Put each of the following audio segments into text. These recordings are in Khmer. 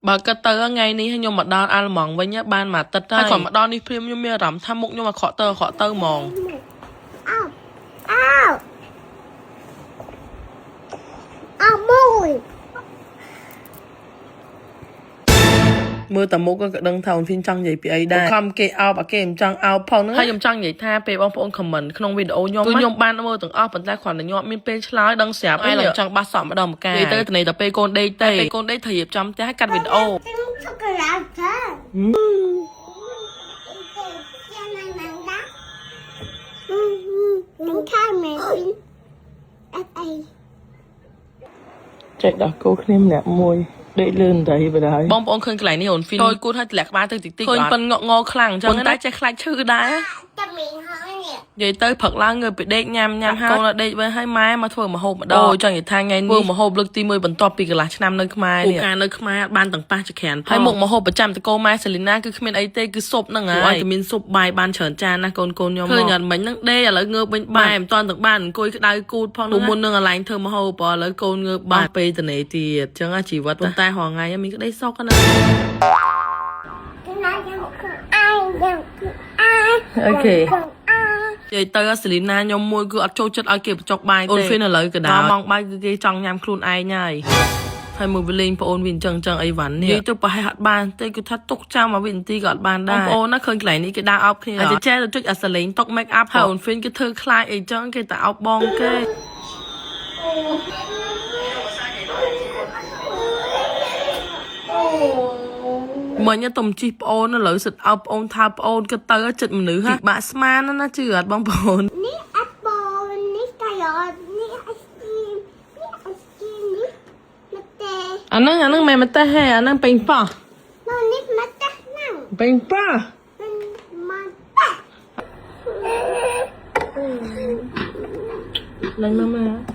បើគិតទៅថ្ងៃនេះខ្ញុំមកដល់អាល្លឺម៉ង់វិញបានមកទឹកហើយគាត់មកដល់នេះព្រាមខ្ញុំមានអារម្មណ៍ថាមុខខ្ញុំមកខកទៅហ្មងមើលតែមុខក៏ដឹងថាអូនហ្វីនចង់និយាយពីអីដែរខំគេអោបអាគេមិនចង់អោបផងហ្នឹងហើយខ្ញុំចង់និយាយថាពេលបងប្អូនខមមិនក្នុងវីដេអូខ្ញុំគឺខ្ញុំបានមើលទាំងអស់ប៉ុន្តែគ្រាន់តែខ្ញុំមានពេលឆ្លើយដឹងស្រាប់ហើយឡើងចង់បាសសក់ម្ដងម្កាយនិយាយទៅត្នេះតែពេលកូនដេកទេពេលកូនដេកត្រូវរៀបចំផ្ទះឲ្យកាត់វីដេអូចេះដល់គោគ្នាម្នាក់មួយដេកលឿនតែបដាយបងប្អូនឃើញកន្លែងនេះអូនហ្វីនគួរថាធ្លាក់ក្បាលទៅតិចឃើញប៉ិនងក់ងខ្លាំងអញ្ចឹងតែចេះខ្លាចឈឺដែរនិយាយទៅព្រឹកឡើងងើបពីដេកញ៉ាំហើយកូនដេកវិញហើយម៉ែមកធ្វើម្ហូបម្ដងចង់និយាយថាថ្ងៃនេះធ្វើម្ហូបលើកទី1បន្ទាប់ពីកន្លះឆ្នាំនៅខ្មែរនេះការនៅខ្មែរបានទាំងប៉ះចក្រានហើយមុខម្ហូបប្រចាំតកូម៉ែសេលីណាគឺគ្មានអីទេគឺស៊ុបហ្នឹងហើយតែមានស៊ុបបាយបានច្រើនចានណាកូនខ្ញុំឃើញអត់មិញហ្នឹងដេកឥឡូវងើបវិញបាយមិនតាន់ទាំងបានអង្គុយក្តៅគូតផងនោះមុននឹងកន្លែងធ្វើម្ហូបឥឡូវកូនងើបបាត់ពេលត្នេទៀតអញ្ចឹងជីវិតប៉ុន្តែរងថ្ងៃមានក្តីសុខណាអូខេនិយាយទៅសេលីណាខ្ញុំមួយគឺអត់ចូលចិត្តឲ្យគេបញ្ចុកបាយទេអូនហ្វីនឥឡូវក៏ដល់ម៉ោងបាយគឺគេចង់ញ៉ាំខ្លួនឯងហើយមើលវាលេងបងអូនវិញអញ្ចឹងអីវ៉ាន់នេះនិយាយទៅប្រហែលអត់បានទេគឺថាទុកចាំមកវិនាទីក៏អត់បានដែរបងអូនណាឃើញកន្លែងនេះគេដើរអោបគ្នាអាចចេះទៅចុចអាសលេងតុក make up ហើយអូនហ្វីនគេធ្វើខ្លាចអីចឹងគេតែអោបបងគេមិញតុំជីប្អូនឥឡូវសិតអោបប្អូនថាប្អូនក៏ទៅចិត្តមនុស្សបាក់ស្មានណាជឿអត់បងប្អូននេះអត់បងនេះកាយអត់នេះអស្គីនេះអស្គីនេះមកទេអាហ្នឹងមិនមកទេហេអាហ្នឹងពេញប៉ោះនេះមកទេហ្នឹងពេញប៉ោះឡើងមក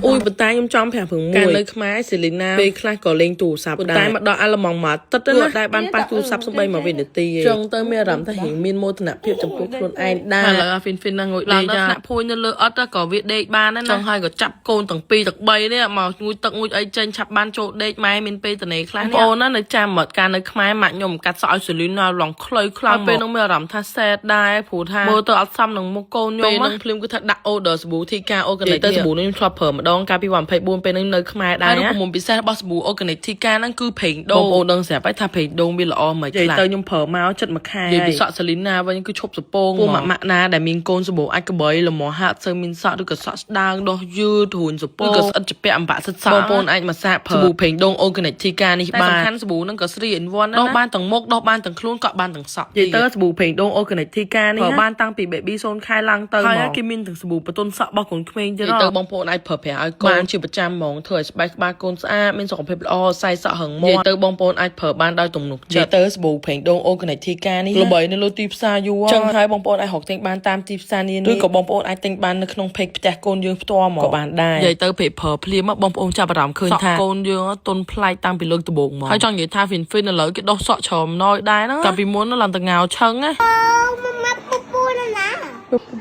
អូយប៉ុន្តែខ្ញុំចំប្រាប់រឿងមួយការនៅខ្មែរសេលីណាពេលខ្លះក៏លេងទូរស័ព្ទដែរតែមកដល់អាល្លឺម៉ង់មកទឹកទៅណាតែបានប៉ះទូរស័ព្ទសំបីមកវិនាទីចឹងទៅមានអារម្មណ៍ថារៀងមានមោទនភាពចំពោះខ្លួនឯងដែរឥឡូវអាហ្វីនហ្នឹងងុយដេកដល់ថ្នាក់ភួយនៅលើអត់ក៏វាដេកបានណាចឹងហើយក៏ចាប់កូនទាំង2ទាំង3នេះមកងូយទឹកងូយអីចេញឆាប់បានចូលដេកម៉ែមានពេលត្នេខ្លះនេះបងអូនណានៅចាំមកការនៅខ្មែរម៉ាក់ខ្ញុំកាត់សក់ឲ្យសេលីណាឡងខ្លីខ្លាំងពេលនោះមានអារម្មណ៍ថាសែតដែរព្រោះថាមើលទៅអត់សមនឹងមុខកូនខ្ញុំពេលនឹងភ្លាមគឺថាដាក់ order សាប៊ូធីកាអូកានិកទៅសាប៊ូនេះខ្ញុំធ្លាប់ប្រើម្ដងកាលពី2024ពេលហ្នឹងនៅខ្មែរដែរណាមុំពិសេសរបស់សាប៊ូអូកានិកធីកាហ្នឹងគឺប្រេងដូងបងប្អូនដឹងស្រាប់ហើយថាប្រេងដូងវាល្អមិនខ្លះនិយាយទៅខ្ញុំប្រើមកចិត្តមួយខែនិយាយពីសក់សេលីណាវិញគឺឈប់សពងពួកម៉ាក់ណាដែលមានកូនសាប៊ូអាចក្បីលំមហាត់សើមានសក់ឬក៏សក់ស្ដាងដោះយឺតរួញសពងឬក៏ស្អិតជាពាក់អំបាក់សិតសក់បងប្អូនអាចមកសាកប្រើសាប៊ូប្រេងដូងអូកានិកធីកានេះបានសំខាន់សាប៊ូហ្នឹងក៏3 in 1ណាដោះបានទាំងមុខដោះបានទាំងខ្លួនកក់បានទាំងសក់និយាយទៅសាប៊ូប្រេងដូងអូកានិកធីកានេះប្រើបានតាំងពី baby 0 ខែឡើងទៅហើយគេមានទាំងសាប៊ូបន្ទន់សក់របស់កូនក្មេងទៀតទៅបងប្អូនអាចប្រើប្រាស់ឲ្យកូនជាប្រចាំហ្មងធ្វើឲ្យស្បែកក្បាលកូនស្អាតមានសុខភាពល្អសៃសក់រឹងមាំនិយាយទៅបងប្អូនអាចប្រើបានដោយទំនុកចិត្តនិយាយទៅសាប៊ូប្រេងដូងអូកានិកធីកានេះល្បីនៅលើទីផ្សារយូរចឹងហើយបងប្អូនអាចរកទិញបានតាមទីផ្សារនានាឬក៏បងប្អូនអាចទិញបាននៅក្នុងเพจផ្ទះកូនយើងផ្ទាល់មកក៏បានដែរនិយាយទៅពេលប្រើភ្លាមបងប្អូនចាប់អារម្មណ៍ឃើញថាកូនយើងទុនប្លែកតាំងពីលើកដំបូងមកហើយចង់និយាយថាហ្វីនឥឡូវគេដោះសក់ច្រើនណយដែរណាកាលពីមុនឡើងតងៅឆឹងណា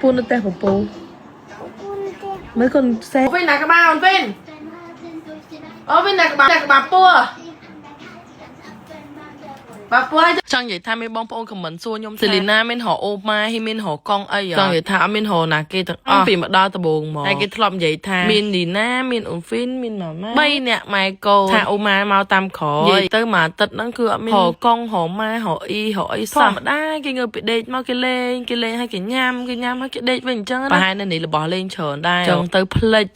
ពូនៅតែពូមើលកូនសេវិញណាក្បាលអូនវិញអូវិញណាក្បាលពួរបាពួរចង់និយាយថាមានបងប្អូនខមមិនសួរខ្ញុំសេលីណាមានរកអូម៉ាហើយមានរកកង់អីចង់និយាយថាអត់មានរកណាគេទាំងអស់ពីមកដល់ដំបូងមកតែគេធ្លាប់និយាយថាមានលីណាមានអូហ្វីនមានម៉ាម៉ា3នាក់ម៉ែកូថាអូម៉ាមកតាមក្រោយនិយាយទៅមួយអាទិត្យហ្នឹងគឺអត់មានរកកង់រកម៉ារកអ៊ីរកអីធម្មតាគេងើបពីដេកមកគេលេងហើយគេញ៉ាំហើយគេដេកវិញអញ្ចឹងប្រហែលនៅនេះរបស់លេងច្រើនដែរចង់ទៅផ្លិច